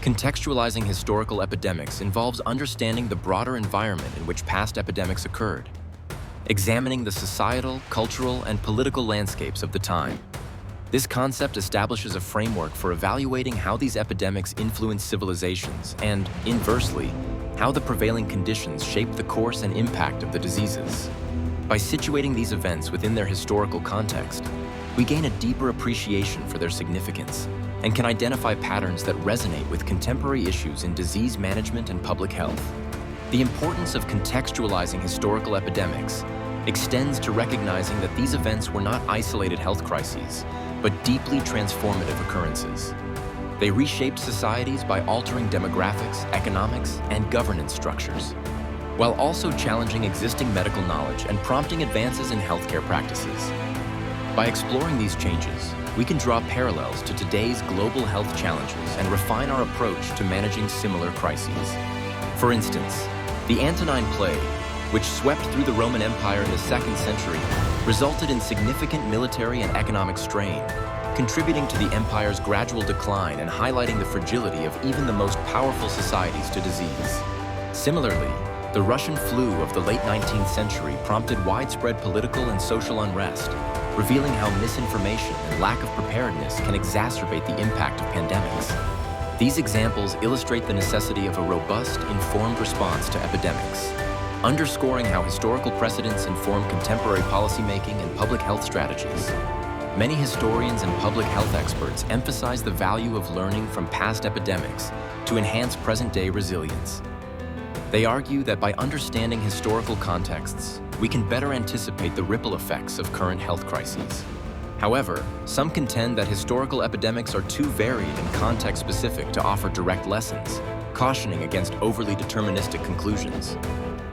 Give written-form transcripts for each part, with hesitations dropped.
Contextualizing historical epidemics involves understanding the broader environment in which past epidemics occurred, examining the societal, cultural, and political landscapes of the time. This concept establishes a framework for evaluating how these epidemics influence civilizations and, inversely, how the prevailing conditions shape the course and impact of the diseases. By situating these events within their historical context, we gain a deeper appreciation for their significance and can identify patterns that resonate with contemporary issues in disease management and public health. The importance of contextualizing historical epidemics extends to recognizing that these events were not isolated health crises, but deeply transformative occurrences. They reshaped societies by altering demographics, economics, and governance structures, while also challenging existing medical knowledge and prompting advances in healthcare practices. By exploring these changes, we can draw parallels to today's global health challenges and refine our approach to managing similar crises. For instance, the Antonine Plague, which swept through the Roman Empire in the 2nd century, resulted in significant military and economic strain, contributing to the empire's gradual decline and highlighting the fragility of even the most powerful societies to disease. Similarly, the Russian flu of the late 19th century prompted widespread political and social unrest, revealing how misinformation and lack of preparedness can exacerbate the impact of pandemics. These examples illustrate the necessity of a robust, informed response to epidemics, underscoring how historical precedents inform contemporary policymaking and public health strategies. Many historians and public health experts emphasize the value of learning from past epidemics to enhance present-day resilience. They argue that by understanding historical contexts, we can better anticipate the ripple effects of current health crises. However, some contend that historical epidemics are too varied and context-specific to offer direct lessons, cautioning against overly deterministic conclusions.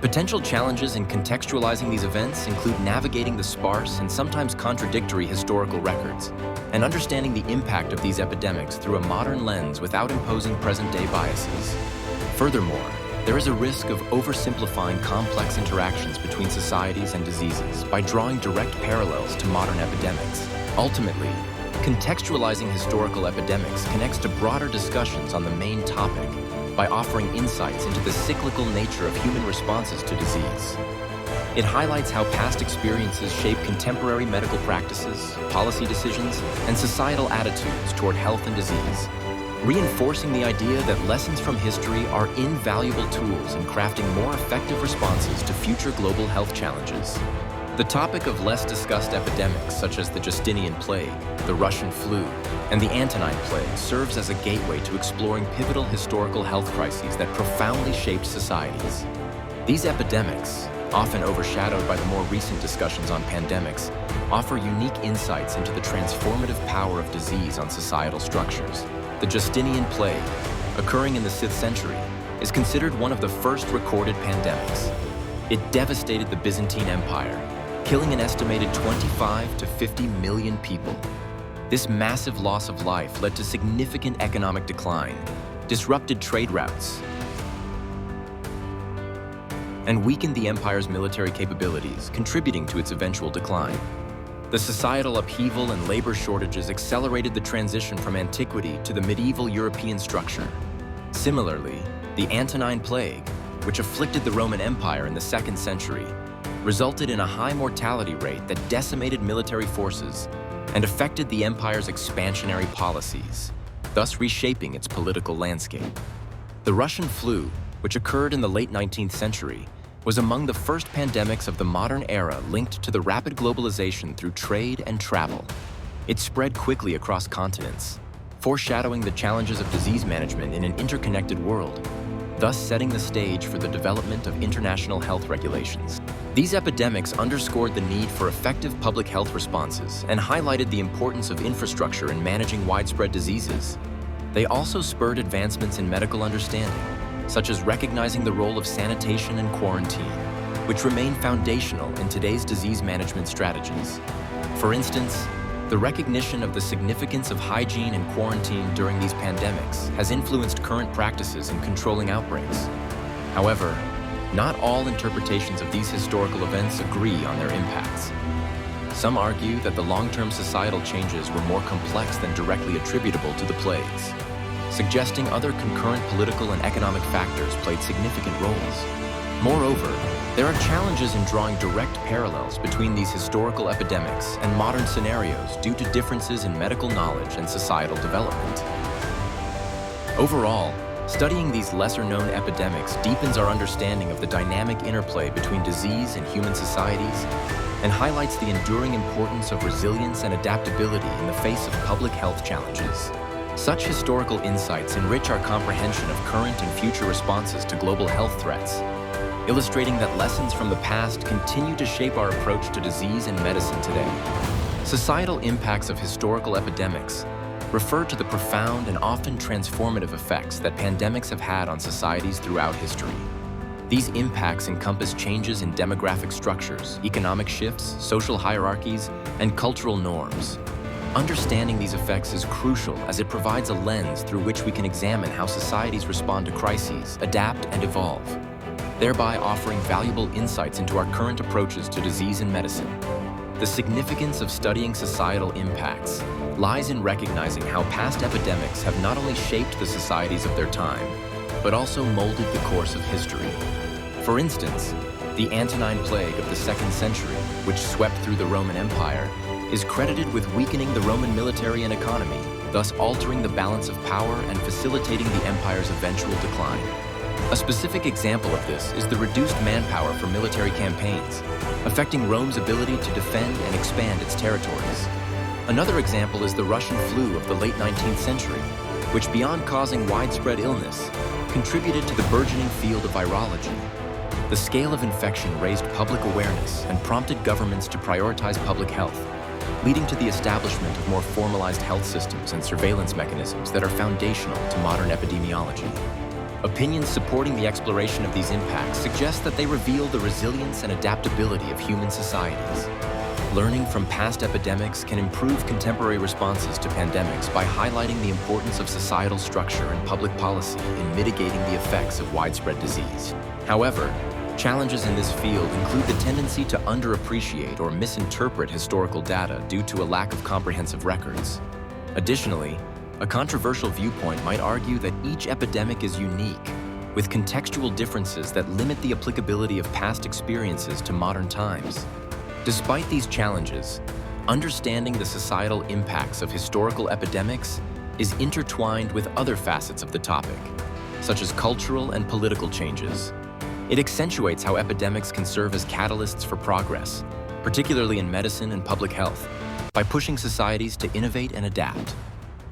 Potential challenges in contextualizing these events include navigating the sparse and sometimes contradictory historical records, and understanding the impact of these epidemics through a modern lens without imposing present-day biases. Furthermore, there is a risk of oversimplifying complex interactions between societies and diseases by drawing direct parallels to modern epidemics. Ultimately, contextualizing historical epidemics connects to broader discussions on the main topic by offering insights into the cyclical nature of human responses to disease. It highlights how past experiences shape contemporary medical practices, policy decisions, and societal attitudes toward health and disease, reinforcing the idea that lessons from history are invaluable tools in crafting more effective responses to future global health challenges. The topic of less discussed epidemics such as the Justinian Plague, the Russian flu, and the Antonine Plague serves as a gateway to exploring pivotal historical health crises that profoundly shaped societies. These epidemics, often overshadowed by the more recent discussions on pandemics, offer unique insights into the transformative power of disease on societal structures. The Justinian Plague, occurring in the 6th century, is considered one of the first recorded pandemics. It devastated the Byzantine Empire, killing an estimated 25 to 50 million people. This massive loss of life led to significant economic decline, disrupted trade routes, and weakened the empire's military capabilities, contributing to its eventual decline. The societal upheaval and labor shortages accelerated the transition from antiquity to the medieval European structure. Similarly, the Antonine Plague, which afflicted the Roman Empire in the 2nd century, resulted in a high mortality rate that decimated military forces and affected the empire's expansionary policies, thus reshaping its political landscape. The Russian flu, which occurred in the late 19th century, was among the first pandemics of the modern era linked to the rapid globalization through trade and travel. It spread quickly across continents, foreshadowing the challenges of disease management in an interconnected world, thus setting the stage for the development of international health regulations. These epidemics underscored the need for effective public health responses and highlighted the importance of infrastructure in managing widespread diseases. They also spurred advancements in medical understanding, such as recognizing the role of sanitation and quarantine, which remain foundational in today's disease management strategies. For instance, the recognition of the significance of hygiene and quarantine during these pandemics has influenced current practices in controlling outbreaks. However, not all interpretations of these historical events agree on their impacts. Some argue that the long-term societal changes were more complex than directly attributable to the plagues. suggesting other concurrent political and economic factors played significant roles. Moreover, there are challenges in drawing direct parallels between these historical epidemics and modern scenarios due to differences in medical knowledge and societal development. Overall, studying these lesser-known epidemics deepens our understanding of the dynamic interplay between disease and human societies and highlights the enduring importance of resilience and adaptability in the face of public health challenges. Such historical insights enrich our comprehension of current and future responses to global health threats, illustrating that lessons from the past continue to shape our approach to disease and medicine today. Societal impacts of historical epidemics refer to the profound and often transformative effects that pandemics have had on societies throughout history. These impacts encompass changes in demographic structures, economic shifts, social hierarchies, and cultural norms. Understanding these effects is crucial as it provides a lens through which we can examine how societies respond to crises, adapt, and evolve, thereby offering valuable insights into our current approaches to disease and medicine. The significance of studying societal impacts lies in recognizing how past epidemics have not only shaped the societies of their time, but also molded the course of history. For instance, the Antonine Plague of the 2nd century, which swept through the Roman Empire, is credited with weakening the Roman military and economy, thus altering the balance of power and facilitating the empire's eventual decline. A specific example of this is the reduced manpower for military campaigns, affecting Rome's ability to defend and expand its territories. Another example is the Russian flu of the late 19th century, which beyond causing widespread illness, contributed to the burgeoning field of virology. The scale of infection raised public awareness and prompted governments to prioritize public health, leading to the establishment of more formalized health systems and surveillance mechanisms that are foundational to modern epidemiology. Opinions supporting the exploration of these impacts suggest that they reveal the resilience and adaptability of human societies. Learning from past epidemics can improve contemporary responses to pandemics by highlighting the importance of societal structure and public policy in mitigating the effects of widespread disease. However, challenges in this field include the tendency to underappreciate or misinterpret historical data due to a lack of comprehensive records. Additionally, a controversial viewpoint might argue that each epidemic is unique, with contextual differences that limit the applicability of past experiences to modern times. Despite these challenges, understanding the societal impacts of historical epidemics is intertwined with other facets of the topic, such as cultural and political changes. It accentuates how epidemics can serve as catalysts for progress, particularly in medicine and public health, by pushing societies to innovate and adapt.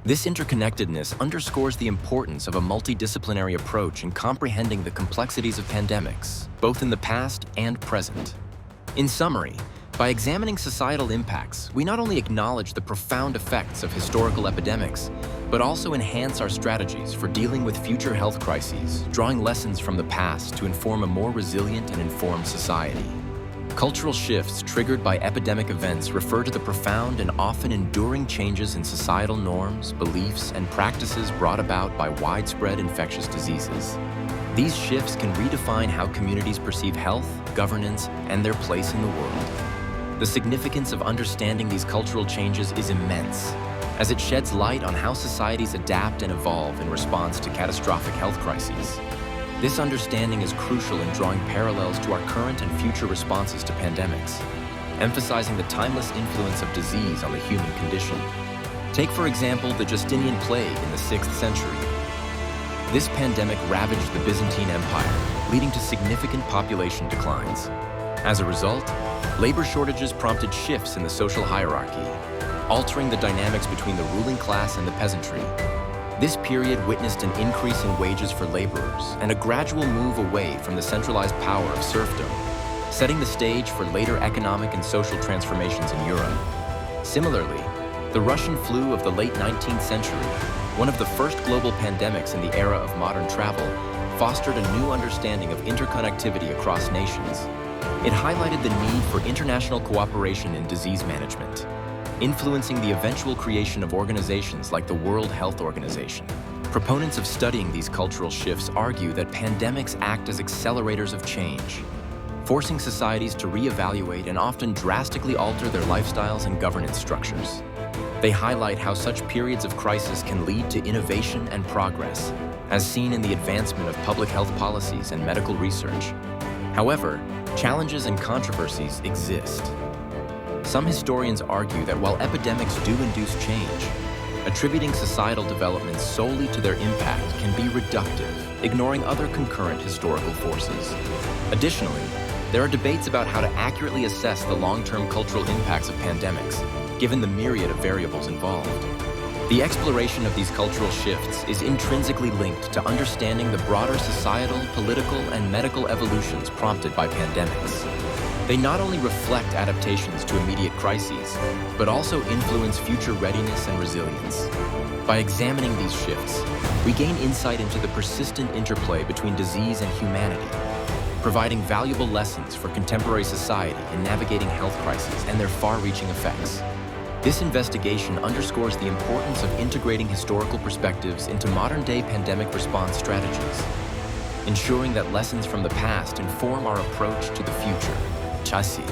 This interconnectedness underscores the importance of a multidisciplinary approach in comprehending the complexities of pandemics, both in the past and present. In summary, by examining societal impacts, we not only acknowledge the profound effects of historical epidemics, but also enhance our strategies for dealing with future health crises, drawing lessons from the past to inform a more resilient and informed society. Cultural shifts triggered by epidemic events refer to the profound and often enduring changes in societal norms, beliefs, and practices brought about by widespread infectious diseases. These shifts can redefine how communities perceive health, governance, and their place in the world. The significance of understanding these cultural changes is immense, as it sheds light on how societies adapt and evolve in response to catastrophic health crises. This understanding is crucial in drawing parallels to our current and future responses to pandemics, emphasizing the timeless influence of disease on the human condition. Take, for example, the Justinian Plague in the 6th century. This pandemic ravaged the Byzantine Empire, leading to significant population declines. As a result, labor shortages prompted shifts in the social hierarchy, altering the dynamics between the ruling class and the peasantry. This period witnessed an increase in wages for laborers and a gradual move away from the centralized power of serfdom, setting the stage for later economic and social transformations in Europe. Similarly, the Russian flu of the late 19th century, one of the first global pandemics in the era of modern travel, fostered a new understanding of interconnectivity across nations. It highlighted the need for international cooperation in disease management, influencing the eventual creation of organizations like the World Health Organization. Proponents of studying these cultural shifts argue that pandemics act as accelerators of change, forcing societies to reevaluate and often drastically alter their lifestyles and governance structures. They highlight how such periods of crisis can lead to innovation and progress, as seen in the advancement of public health policies and medical research. However, challenges and controversies exist. Some historians argue that while epidemics do induce change, attributing societal developments solely to their impact can be reductive, ignoring other concurrent historical forces. Additionally, there are debates about how to accurately assess the long-term cultural impacts of pandemics, given the myriad of variables involved. The exploration of these cultural shifts is intrinsically linked to understanding the broader societal, political, and medical evolutions prompted by pandemics. They not only reflect adaptations to immediate crises, but also influence future readiness and resilience. By examining these shifts, we gain insight into the persistent interplay between disease and humanity, providing valuable lessons for contemporary society in navigating health crises and their far-reaching effects. This investigation underscores the importance of integrating historical perspectives into modern-day pandemic response strategies, ensuring that lessons from the past inform our approach to the future. Chasi.